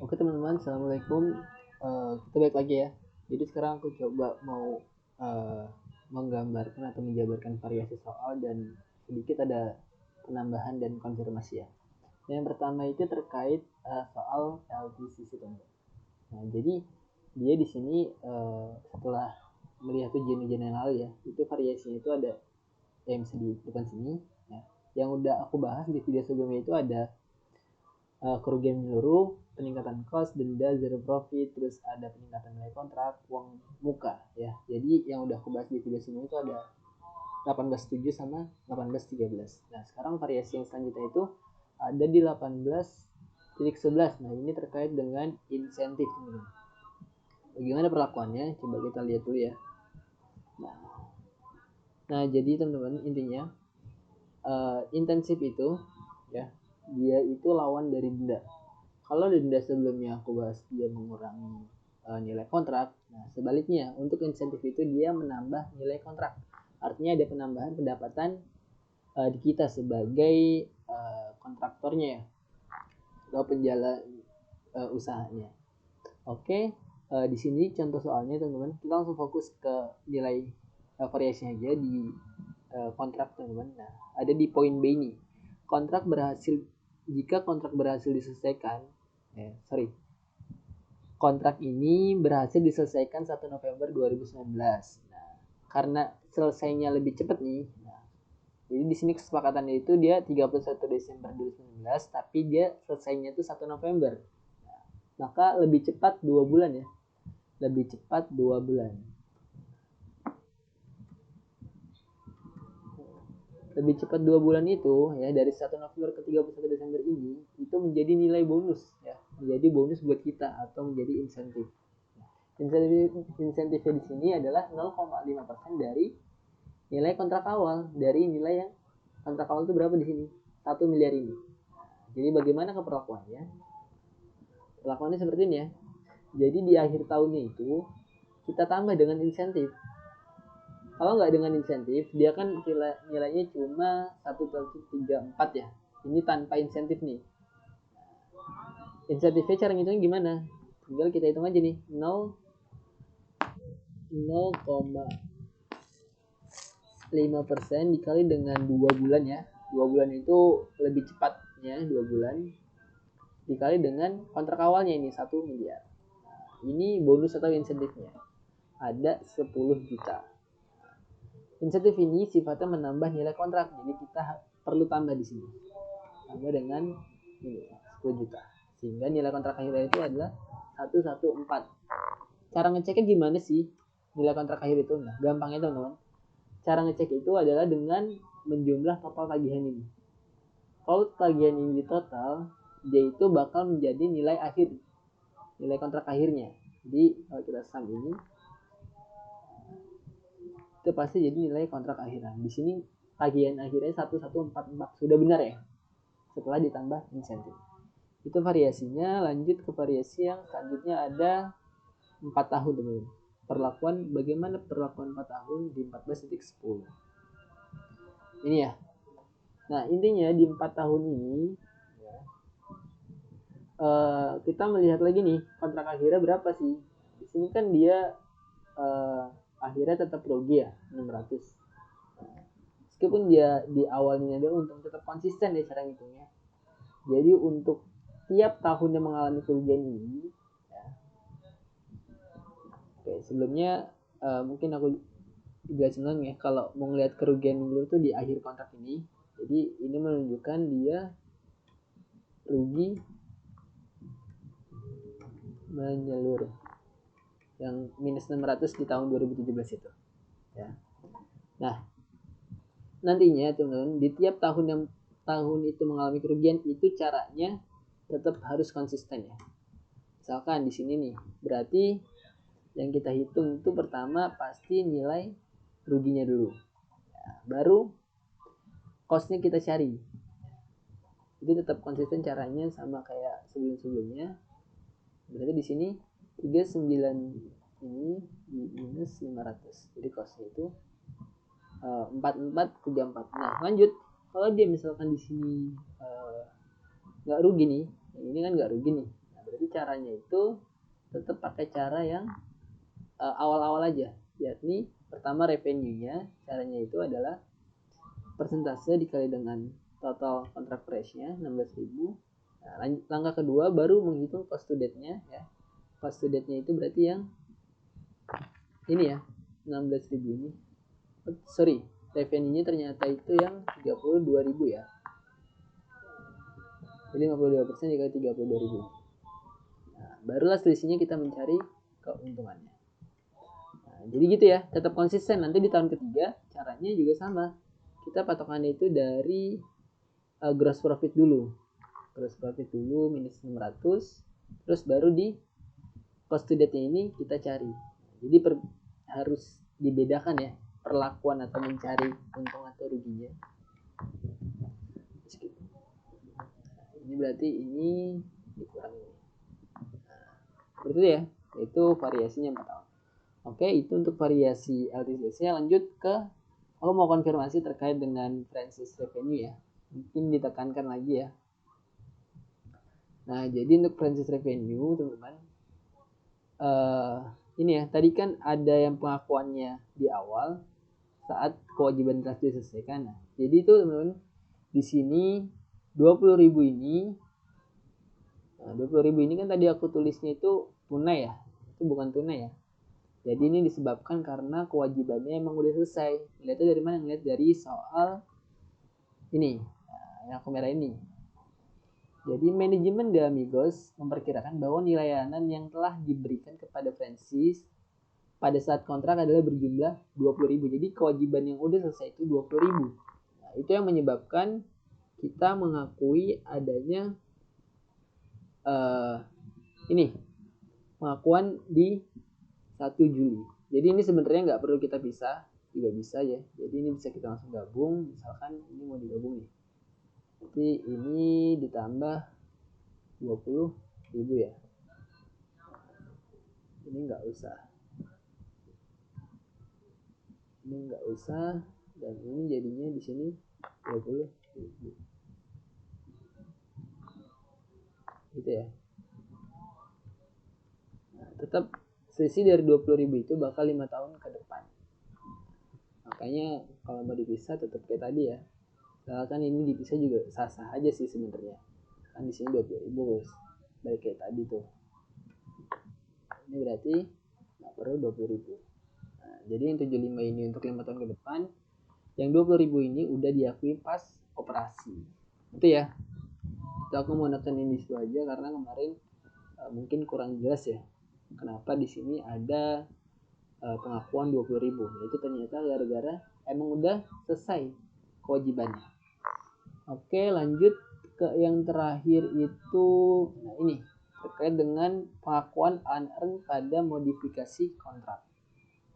Oke teman-teman, assalamualaikum. Kita balik lagi ya. Jadi sekarang aku coba mau menggambarkan atau menjabarkan variasi soal dan sedikit ada penambahan dan konfirmasi ya. Yang pertama itu terkait soal LTCC teman-teman. Nah, jadi dia di sini setelah melihat ujian-ujian yang lalu ya, itu variasinya itu ada yang bisa di depan sini. Ya. Yang udah aku bahas di video sebelumnya itu ada kerugian menyeluruh, peningkatan cost, denda, zero profit, terus ada peningkatan nilai kontrak, uang muka ya. Jadi yang udah aku bahas di video sebelumnya itu ada 18.7 sama 18.13. Nah, sekarang variasi yang selanjutnya itu ada di 18.11. Nah, ini terkait dengan insentif teman-teman. Bagaimana perlakuannya? Coba kita lihat dulu ya. Nah jadi teman-teman intinya intensif itu ya, dia itu lawan dari denda. Kalau denda sebelumnya aku bahas dia mengurangi nilai kontrak, nah sebaliknya untuk insentif itu dia menambah nilai kontrak. Artinya ada penambahan pendapatan di kita sebagai kontraktornya ya, atau penjalan usahanya. Oke, di sini contoh soalnya teman-teman, kita langsung fokus ke nilai variasinya aja di kontrak teman-teman. Nah, ada di poin B ini. Jika kontrak berhasil diselesaikan, kontrak ini berhasil diselesaikan 1 November 2019. Nah, karena selesainya lebih cepat nih. Nah, jadi di sini kesepakatannya itu dia 31 Desember 2019, tapi dia selesainya itu 1 November. Nah, maka lebih cepat 2 bulan ya. Lebih cepat 2 bulan. Lebih cepat 2 bulan itu ya, dari 1 November ke 31 Desember ini itu menjadi nilai bonus ya, menjadi bonus buat kita atau menjadi insentif. Insentifnya di sini adalah 0,5% dari nilai kontrak awal, dari nilai yang kontrak awal itu berapa di sini? 1 miliar ini. Jadi bagaimana keperlakuannya? Perlakuannya seperti ini ya. Jadi di akhir tahunnya itu kita tambah dengan insentif. Kalau nggak dengan insentif, dia kan nilainya cuma 1,34 ya. Ini tanpa insentif nih. Insentifnya cara ngitungnya gimana? Tinggal kita hitung aja nih. 0,5% dikali dengan 2 bulan ya. 2 bulan itu lebih cepatnya 2 bulan. Dikali dengan kontrak awalnya ini 1 miliar. Ini bonus atau insentifnya. Ada 10 juta. Insentif ini sifatnya menambah nilai kontrak, jadi kita perlu tambah di sini. Tambah dengan ini 10 juta. Sehingga nilai kontrak akhirnya itu adalah 114. Cara ngeceknya gimana sih nilai kontrak akhir itu? Nah, gampangnya teman-teman. Cara ngecek itu adalah dengan menjumlah total tagihan ini. Kalau tagihan ini total, dia itu bakal menjadi nilai akhir. Nilai kontrak akhirnya. Jadi kalau kita sum ini, itu pasti jadi nilai kontrak akhiran. Di sini tagihan akhirnya 1144 sudah benar ya, setelah ditambah insentif. Itu variasinya. Lanjut ke variasi yang selanjutnya ada 4 tahun teman-teman. Bagaimana perlakuan 4 tahun di 14.10 ini ya. Nah intinya di 4 tahun ini ya, kita melihat lagi nih kontrak akhirnya berapa sih. Di sini kan dia akhirnya tetap rugi ya 600. Meskipun dia di awalnya dia untung, tetap konsisten deh cara ngitungnya. Jadi untuk tiap tahunnya mengalami kerugian ini ya. Oke, sebelumnya mungkin aku jelasin lagi ya, kalau mau ngeliat kerugian dulu tuh di akhir kontrak ini. Jadi ini menunjukkan dia rugi menyeluruh yang minus 600 di tahun 2017 itu ya. Nah nantinya teman-teman di tiap tahun itu mengalami kerugian itu caranya tetap harus konsisten ya. Misalkan di sini nih, berarti yang kita hitung itu pertama pasti nilai ruginya dulu ya, baru costnya kita cari. Jadi tetap konsisten caranya sama kayak sebelum-sebelumnya. Berarti di sini 39 ini di minus 500. Jadi costnya itu 4434. Nah lanjut, kalau dia misalkan di sini nggak rugi nih, ini kan nggak rugi nih. Nah, berarti caranya itu tetap pakai cara yang awal-awal aja, yakni pertama revenue-nya, caranya itu adalah persentase dikali dengan total contract price-nya 16.000. Nah, langkah kedua baru menghitung cost to date-nya ya. Cost to date-nya itu berarti yang ini ya, 16.000 ini. Sorry, revenue-nya ternyata itu yang 32.000 ya. Jadi 52% dikali 32.000. Nah, barulah selisihnya kita mencari keuntungannya. Nah, jadi gitu ya, tetap konsisten. Nanti di tahun ketiga caranya juga sama. Kita patokannya itu dari gross profit dulu. Gross profit dulu minus 600, terus baru di cost to date-nya ini kita cari. Jadi harus dibedakan ya, perlakuan atau mencari untung atau ruginya. Ini berarti ini dikurangi. Nah, seperti itu ya, itu variasinya 4 tahun. Oke, itu untuk variasi LTCS-nya. Lanjut ke, aku mau konfirmasi terkait dengan franchise revenue ya. Mungkin ditekankan lagi ya. Nah, jadi untuk franchise revenue, teman-teman, ini ya, tadi kan ada yang pengakuannya di awal saat kewajiban telah diselesaikan. Nah, jadi itu teman-teman, di sini 20.000 ini, nah 20.000 ini kan tadi aku tulisnya itu tunai ya, itu bukan tunai ya. Jadi ini disebabkan karena kewajibannya emang udah selesai. Lihatnya dari mana? Lihat dari soal ini, nah, yang aku merah ini. Jadi manajemen de Amigos memperkirakan bahwa nilai layanan yang telah diberikan kepada franchise pada saat kontrak adalah berjumlah 20.000. Jadi kewajiban yang udah selesai itu 20.000. Nah, itu yang menyebabkan kita mengakui adanya ini pengakuan di 1 Juli. Jadi ini sebenarnya nggak perlu kita pisah, juga bisa ya. Jadi ini bisa kita langsung gabung. Misalkan ini mau digabung nih. Jadi ini ditambah 20.000 ya. Ini nggak usah. Ini nggak usah, dan ini jadinya di sini 20.000. Gitu ya. Nah, tetap selisih dari 20.000 itu bakal 5 tahun ke depan. Makanya kalau mau dipisah tetap kayak tadi ya. Misalkan ini dipisah juga sah-sah aja sih sebenarnya. Kan di sini 20.000 balik kayak tadi tuh. Ini berarti nggak perlu 20.000. Nah, jadi yang 75 ini untuk 5 tahun ke depan. Yang 20.000 ini udah diakui pas operasi. Itu ya. Itu aku mau nekenin di situ aja karena kemarin mungkin kurang jelas ya. Kenapa di sini ada pengakuan 20.000. Itu ternyata gara-gara emang udah selesai kewajibannya. Oke, lanjut ke yang terakhir itu, nah ini terkait dengan pengakuan unearned pada modifikasi kontrak.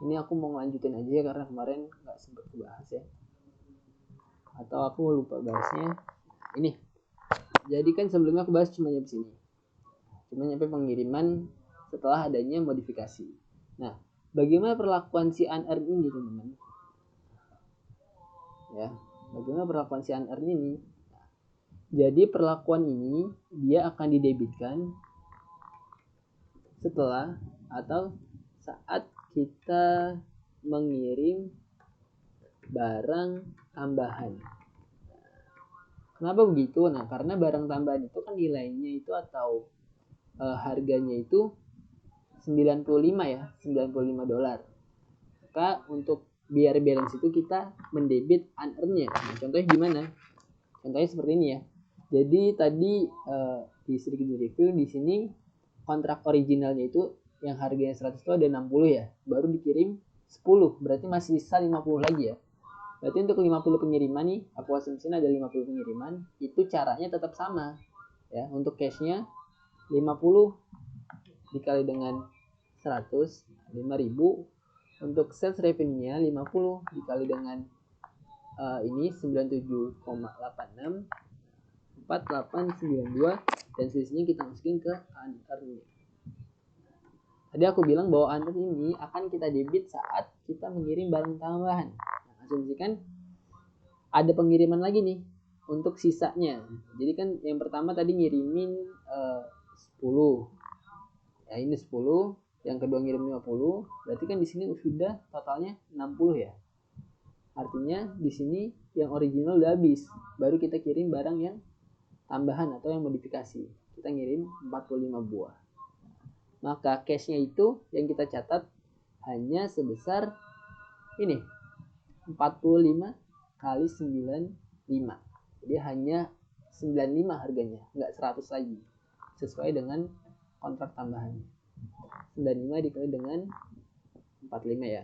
Ini aku mau lanjutin aja karena kemarin nggak sempat bahas ya, atau aku lupa bahasnya. Ini jadi kan sebelumnya aku bahas cuma nyampe sini, cuma nyampe pengiriman setelah adanya modifikasi. Nah, bagaimana perlakuan si unearned ini teman-teman ya, bagaimana perlakuan si unearned ini? Jadi perlakuan ini dia akan didebitkan setelah atau saat kita mengirim barang tambahan. Kenapa begitu? Nah, karena barang tambahan itu kan nilainya itu atau harganya itu 95 ya, $95. Maka untuk biar balance itu kita mendebit unearned-nya. Nah, contohnya gimana? Contohnya seperti ini ya. Jadi tadi di sedikit review di sini kontrak originalnya itu yang harganya 100 itu ada 60 ya. Baru dikirim 10, berarti masih sisa 50 lagi ya. Berarti untuk 50 pengiriman nih, aku asumsiin ada 50 pengiriman, itu caranya tetap sama. Ya, untuk cash-nya 50 dikali dengan 100, 5.000. Untuk sales revenue-nya 50 dikali dengan ini 97,86 4892, dan selisihnya kita masukin ke unearned. Tadi aku bilang bahwa unearned ini akan kita debit saat kita mengirim barang tambahan. Nah, asumsikan ada pengiriman lagi nih untuk sisanya. Jadi kan yang pertama tadi ngirimin 10, ini 10, yang kedua ngirim 50, berarti kan di sini sudah totalnya 60 ya. Artinya di sini yang original udah habis, baru kita kirim barang yang tambahan atau yang modifikasi. Kita ngirim 45 buah. Maka cash-nya itu yang kita catat hanya sebesar ini 45 kali 95. Jadi hanya 95 harganya, nggak 100 lagi. Sesuai dengan kontrak tambahan. 95 dikali dengan 45 ya.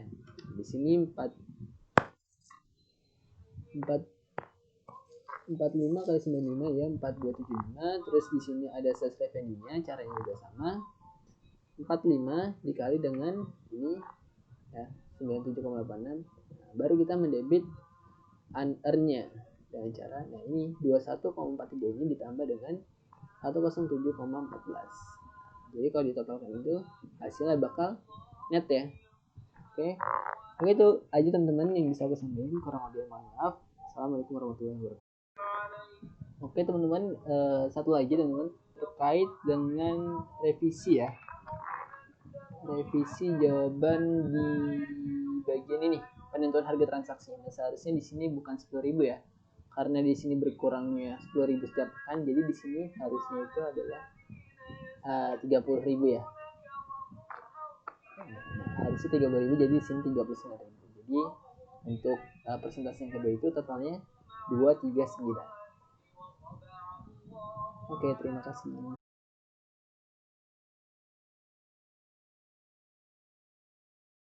Di sini 45 kali 95 ya, 4275. Terus di sini ada sales revenue-nya, caranya juga sama. 45 dikali dengan ini ya, 97,86. Nah, baru kita mendebit unearn-nya dengan cara ini 21,43 ini ditambah dengan 107,14. Jadi kalau ditotalkan itu hasilnya bakal net ya. Oke, itu aja teman-teman yang bisa aku sampaikan. Kurang lebih mohon maaf. Assalamualaikum warahmatullahi wabarakatuh. Oke teman-teman, satu lagi teman-teman terkait dengan revisi ya. Revisi jawaban di bagian ini penentuan harga transaksi. Nah, seharusnya di sini bukan 10.000 ya. Karena di sini berkurangnya 10.000 setiap pekan, jadi di sini harusnya itu adalah 30.000 ya. Harusnya 30.000, jadi di sini 39.000. Jadi untuk persentase yang kedua itu totalnya 239. Oke, terima kasih.